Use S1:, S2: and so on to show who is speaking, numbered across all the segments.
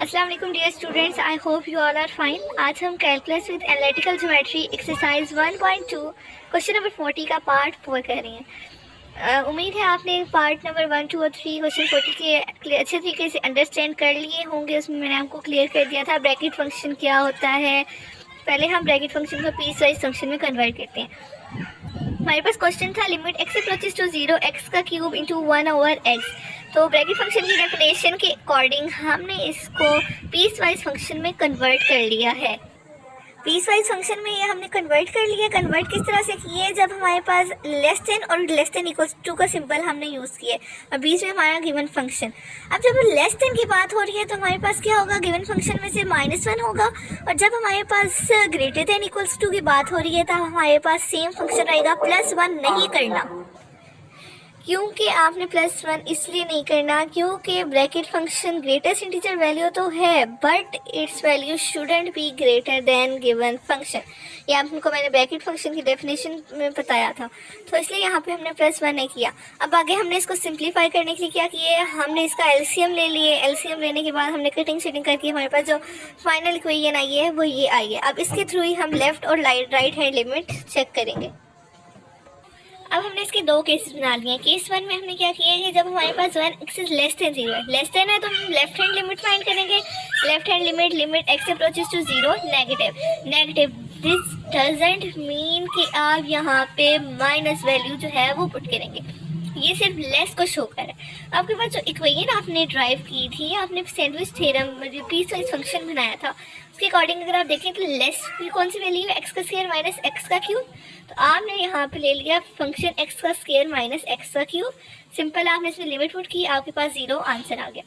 S1: अस्सलाम वालेकुम dear students, I hope you all are fine. आज हम calculus with analytical geometry exercise 1.2 question number 40 का पार्ट 4 कर रहे हैं। उम्मीद है आपने पार्ट नंबर 1, 2 और 3 क्वेश्चन 40 के अच्छे तरीके से अंडरस्टैंड कर लिए होंगे। उसमें मैंने आपको क्लियर कर दिया था ब्रैकेट फंक्शन क्या होता है। पहले हम ब्रैकेट फंक्शन को पीस वाइज फंक्शन में कन्वर्ट करते हैं। हमारे पास क्वेश्चन था limit x approaches to 0 x का क्यूब इंटू 1/x। तो ब्रैकेट फंक्शन की डेफिनेशन के अकॉर्डिंग हमने इसको पीस वाइज फंक्शन में कन्वर्ट कर लिया है। पीस वाइज फंक्शन में ये हमने कन्वर्ट कर लिया। कन्वर्ट किस तरह से किए, जब हमारे पास लेस देन और लेस देन इक्वल्स टू का सिंबल हमने यूज़ किए और बीच में हमारा गिवन फंक्शन। अब जब लेस देन की बात हो रही है तो हमारे पास क्या होगा, गिवन फंक्शन में से -1 होगा। और जब हमारे पास ग्रेटर देन इक्वल्स टू की बात हो रही है तो हमारे पास सेम फंक्शन रहेगा, +1 नहीं करना। क्योंकि आपने +1 इसलिए नहीं करना क्योंकि bracket function greatest integer value तो है but it's value shouldn't be greater than given function. ये आपको मैंने ब्रैकेट फंक्शन की डेफिनेशन में बताया था, तो इसलिए यहाँ पे हमने +1 नहीं किया। अब आगे हमने इसको सिंप्लीफाई करने के लिए क्या किए, हमने इसका एलसीएम ले लिए। एलसीएम लेने के बाद हमने कटिंग शेडिंग करके हमारे पास जो फाइनल इक्वेशन आई है वो ये आई है। अब इसके थ्रू ही हम लेफ्ट और राइट हैंड लिमिट चेक करेंगे। अब हमने इसके दो केसेस बना लिए हैं। केस 1 में हमने क्या किया है, जब हमारे पास 1x इज लेस देन 0 है, लेस देन है तो हम लेफ्ट हैंड लिमिट फाइंड करेंगे। Left hand limit x approaches to 0 negative. This doesn't mean कि आप यहाँ पे माइनस वैल्यू जो है वो पुट करेंगे, ये सिर्फ लेस को शो कर रहा है। आपके पास जो इक्वेशन आपने ड्राइव की थी, आपने sandwich theorem piecewise function बनाया था, उसके अकॉर्डिंग अगर आप देखें तो लेस की कौन सी वैल्यू है, x का स्क्वायर माइनस x का क्यूब। तो आपने यहाँ पे ले लिया फंक्शन x का स्क्वायर माइनस x का क्यूब। सिंपल आपने इसमें लिमिट पुट की, आपके पास 0 आंसर आ गया।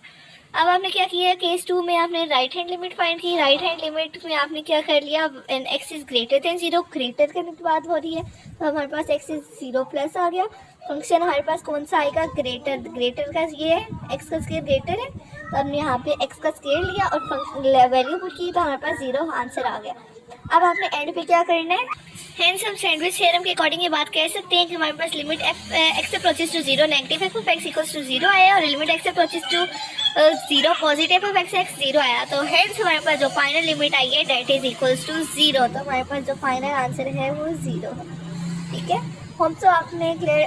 S1: अब आपने क्या किया, केस 2 में आपने राइट हैंड लिमिट फाइंड की। राइट हैंड लिमिट में आपने क्या कर लिया, x is greater than 0, greater करने की बात हो रही है तो हमारे पास x इज 0 प्लस आ गया। फंक्शन हमारे पास कौन सा आएगा, ग्रेटर का ये है, x का स्क्वायर ग्रेटर है तो हमने यहाँ पे x का स्क्वायर लिया और फंक्शन वैल्यू पुट की तो हमारे पास 0 आंसर आ गया। अब आपने एंड पे क्या करना है, हेंस हम सैंडविच थ्योरम के अकॉर्डिंग ये बात कह सकते हैं कि हमारे पास limit x approaches to 0 negative f of x equals to 0 आया और limit x approaches to 0 positive of x 0 आया। तो हेंस हमारे पास जो फाइनल लिमिट आई है डेट इज इक्वल्स टू 0। तो हमारे पास जो फाइनल आंसर है वो 0 है। ठीक है, होप तो आपने क्लियर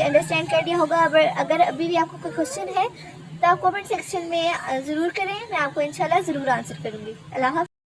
S1: अंडरस्टैंड कर दिया होगा। अगर अभी भी आपको कोई क्वेश्चन है तो आप कमेंट सेक्शन में ज़रूर करें, मैं आपको इंशाल्लाह ज़रूर आंसर करूँगी। अल्लाह हाफ़िज़।